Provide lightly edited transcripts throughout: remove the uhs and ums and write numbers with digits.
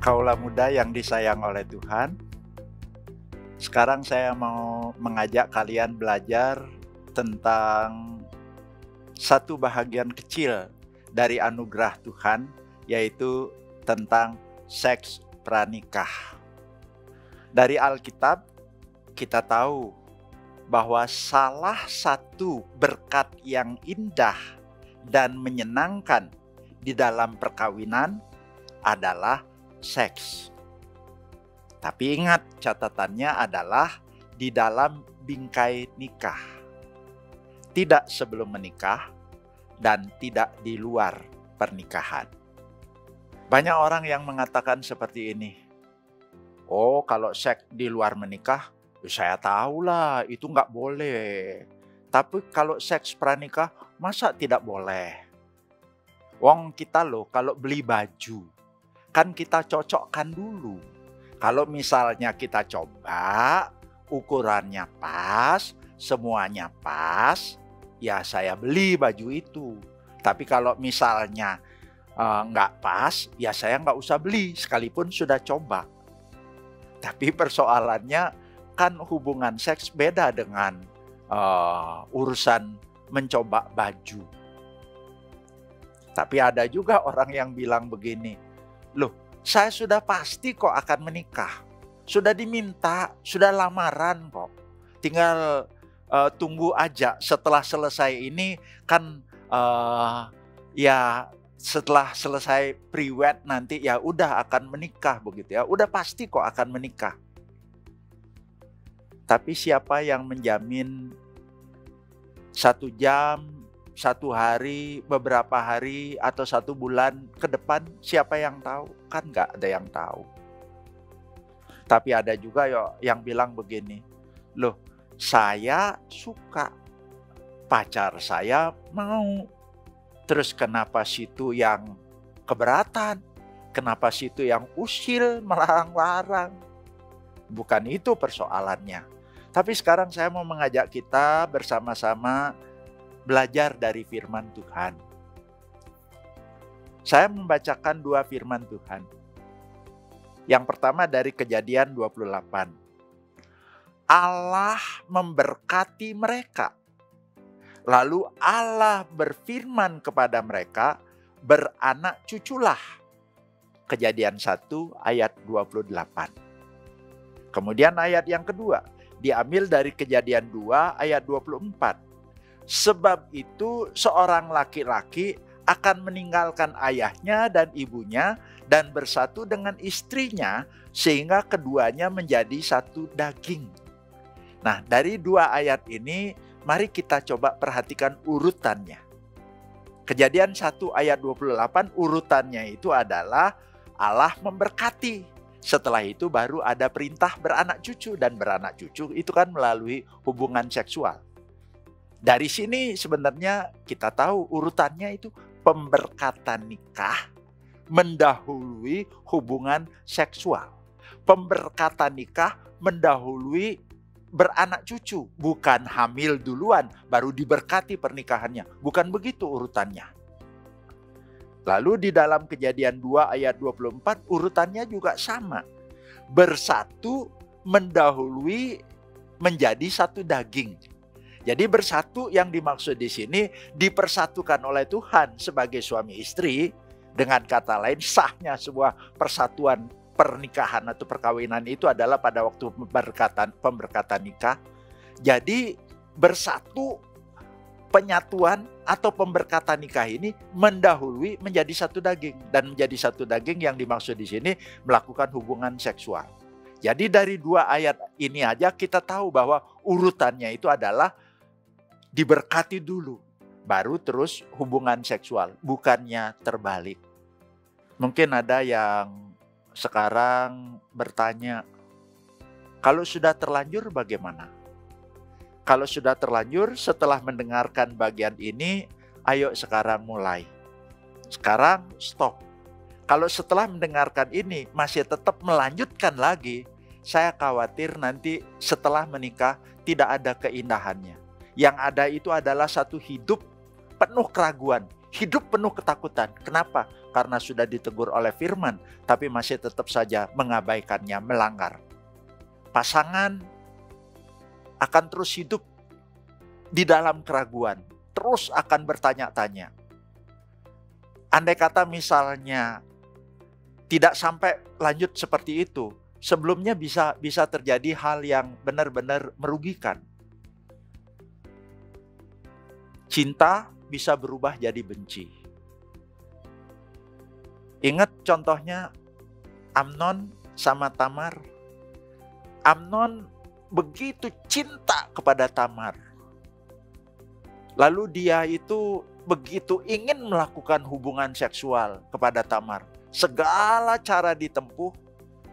Kaulah muda yang disayang oleh Tuhan. Sekarang saya mau mengajak kalian belajar tentang satu bahagian kecil dari anugerah Tuhan, yaitu tentang seks pranikah. Dari Alkitab kita tahu bahwa salah satu berkat yang indah dan menyenangkan di dalam perkawinan adalah seks. Tapi ingat, catatannya adalah di dalam bingkai nikah. Tidak sebelum menikah dan tidak di luar pernikahan. Banyak orang yang mengatakan seperti ini. Oh, kalau seks di luar menikah, saya tahulah itu nggak boleh. Tapi kalau seks pranikah, masa tidak boleh? Wong kita loh, kalau beli baju, kan kita cocokkan dulu. Kalau misalnya kita coba, ukurannya pas, semuanya pas, ya saya beli baju itu. Tapi kalau misalnya nggak pas, ya saya nggak usah beli, sekalipun sudah coba. Tapi persoalannya kan hubungan seks beda dengan urusan mencoba baju. Tapi ada juga orang yang bilang begini, loh saya sudah pasti kok akan menikah. Sudah diminta, sudah lamaran kok. Tinggal tunggu aja setelah selesai ini kan ya setelah selesai pre-wed nanti ya udah akan menikah begitu ya. Udah pasti kok akan menikah. Tapi siapa yang menjamin 1 jam, 1 hari, beberapa hari, atau 1 bulan ke depan, siapa yang tahu? Kan nggak ada yang tahu. Tapi ada juga yang bilang begini, loh saya suka, pacar saya mau, terus kenapa situ yang keberatan? Kenapa situ yang usil, melarang-larang? Bukan itu persoalannya. Tapi sekarang saya mau mengajak kita bersama-sama belajar dari firman Tuhan. Saya membacakan 2 firman Tuhan. Yang pertama dari Kejadian 28. Allah memberkati mereka. Lalu Allah berfirman kepada mereka, beranak cuculah. Kejadian 1 ayat 28. Kemudian ayat yang kedua diambil dari Kejadian 2 ayat 24. Sebab itu seorang laki-laki akan meninggalkan ayahnya dan ibunya dan bersatu dengan istrinya sehingga keduanya menjadi satu daging. Nah, dari 2 ayat ini mari kita coba perhatikan urutannya. Kejadian 1 ayat 28 urutannya itu adalah Allah memberkati. Setelah itu baru ada perintah beranak cucu, dan beranak cucu itu kan melalui hubungan seksual. Dari sini sebenarnya kita tahu urutannya itu pemberkatan nikah mendahului hubungan seksual. Pemberkatan nikah mendahului beranak cucu, bukan hamil duluan baru diberkati pernikahannya. Bukan begitu urutannya. Lalu di dalam Kejadian 2 ayat 24 urutannya juga sama. Bersatu mendahului menjadi satu daging. Jadi bersatu yang dimaksud di sini dipersatukan oleh Tuhan sebagai suami istri. Dengan kata lain, sahnya sebuah persatuan pernikahan atau perkawinan itu adalah pada waktu pemberkatan nikah. Jadi bersatu, penyatuan atau pemberkatan nikah ini mendahului menjadi satu daging. Dan menjadi satu daging yang dimaksud di sini melakukan hubungan seksual. Jadi dari 2 ayat ini aja kita tahu bahwa urutannya itu adalah diberkati dulu, baru terus hubungan seksual, bukannya terbalik. Mungkin ada yang sekarang bertanya, kalau sudah terlanjur bagaimana? Kalau sudah terlanjur setelah mendengarkan bagian ini, ayo sekarang mulai. Sekarang stop. Kalau setelah mendengarkan ini masih tetap melanjutkan lagi, saya khawatir nanti setelah menikah tidak ada keindahannya. Yang ada itu adalah satu hidup penuh keraguan, hidup penuh ketakutan. Kenapa? Karena sudah ditegur oleh firman, tapi masih tetap saja mengabaikannya, melanggar. Pasangan akan terus hidup di dalam keraguan, terus akan bertanya-tanya. Andai kata misalnya tidak sampai lanjut seperti itu, sebelumnya bisa terjadi hal yang benar-benar merugikan. Cinta bisa berubah jadi benci. Ingat contohnya Amnon sama Tamar. Amnon begitu cinta kepada Tamar. Lalu dia itu begitu ingin melakukan hubungan seksual kepada Tamar. Segala cara ditempuh,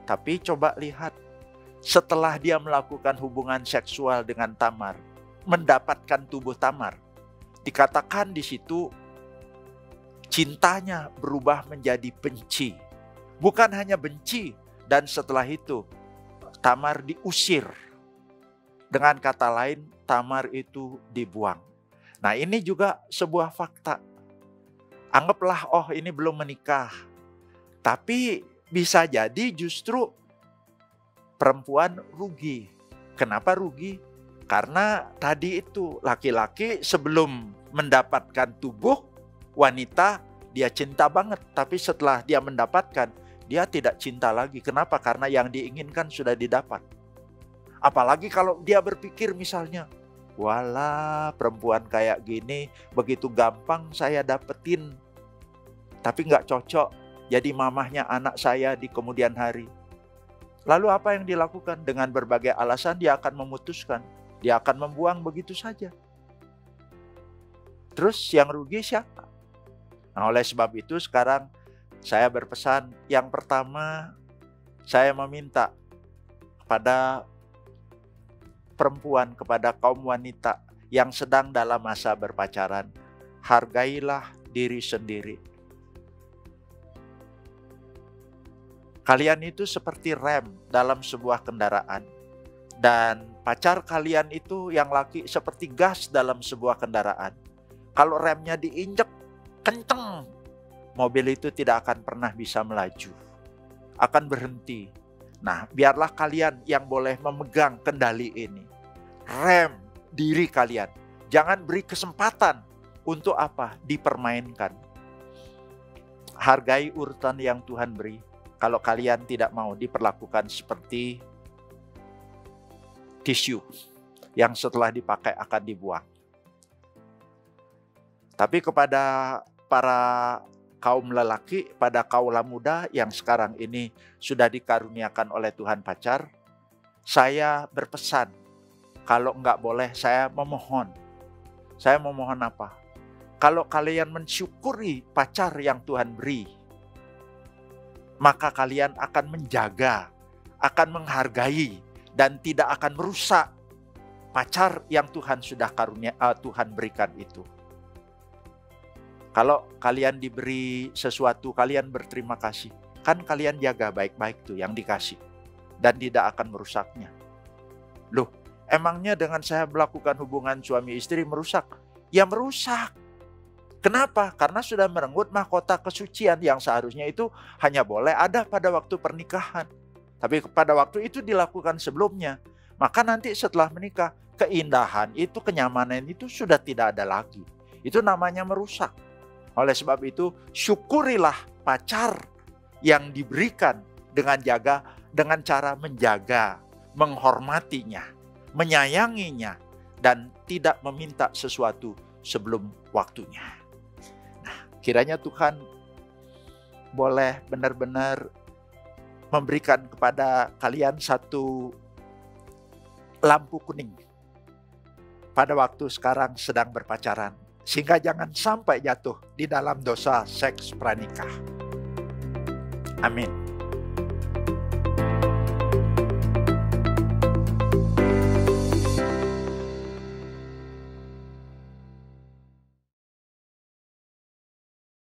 tapi coba lihat, setelah dia melakukan hubungan seksual dengan Tamar, mendapatkan tubuh Tamar, dikatakan di situ cintanya berubah menjadi benci. Bukan hanya benci, dan setelah itu Tamar diusir. Dengan kata lain, Tamar itu dibuang. Nah, ini juga sebuah fakta. Anggaplah, oh ini belum menikah. Tapi bisa jadi justru perempuan rugi. Kenapa rugi? Karena tadi itu laki-laki sebelum mendapatkan tubuh wanita dia cinta banget. Tapi setelah dia mendapatkan, dia tidak cinta lagi. Kenapa? Karena yang diinginkan sudah didapat. Apalagi kalau dia berpikir misalnya, walah perempuan kayak gini begitu gampang saya dapetin. Tapi nggak cocok jadi mamahnya anak saya di kemudian hari. Lalu apa yang dilakukan? Dengan berbagai alasan dia akan memutuskan. Dia akan membuang begitu saja. Terus yang rugi siapa? Nah, oleh sebab itu sekarang saya berpesan. Yang pertama, saya meminta kepada perempuan, kepada kaum wanita yang sedang dalam masa berpacaran, hargailah diri sendiri. Kalian itu seperti rem dalam sebuah kendaraan. Dan pacar kalian itu yang laki seperti gas dalam sebuah kendaraan. Kalau remnya diinjek kenceng, mobil itu tidak akan pernah bisa melaju. Akan berhenti. Nah, biarlah kalian yang boleh memegang kendali ini. Rem diri kalian. Jangan beri kesempatan untuk apa? Dipermainkan. Hargai urutan yang Tuhan beri. Kalau kalian tidak mau diperlakukan seperti tisu yang setelah dipakai akan dibuang. Tapi kepada para kaum lelaki, pada kaula muda yang sekarang ini sudah dikaruniakan oleh Tuhan pacar, saya berpesan, kalau enggak boleh saya memohon. Saya memohon apa? Kalau kalian mensyukuri pacar yang Tuhan beri, maka kalian akan menjaga, akan menghargai, dan tidak akan merusak pacar yang Tuhan sudah Tuhan berikan itu. Kalau kalian diberi sesuatu, kalian berterima kasih. Kan kalian jaga baik-baik tuh yang dikasih. Dan tidak akan merusaknya. Loh, emangnya dengan saya melakukan hubungan suami istri merusak? Ya merusak. Kenapa? Karena sudah merenggut mahkota kesucian yang seharusnya itu hanya boleh ada pada waktu pernikahan. Tapi pada waktu itu dilakukan sebelumnya. Maka nanti setelah menikah, keindahan itu, kenyamanan itu sudah tidak ada lagi. Itu namanya merusak. Oleh sebab itu, syukurilah pacar yang diberikan dengan cara menjaga, menghormatinya, menyayanginya, dan tidak meminta sesuatu sebelum waktunya. Nah, kiranya Tuhan boleh benar-benar memberikan kepada kalian satu lampu kuning pada waktu sekarang sedang berpacaran. Sehingga jangan sampai jatuh di dalam dosa seks pranikah. Amin.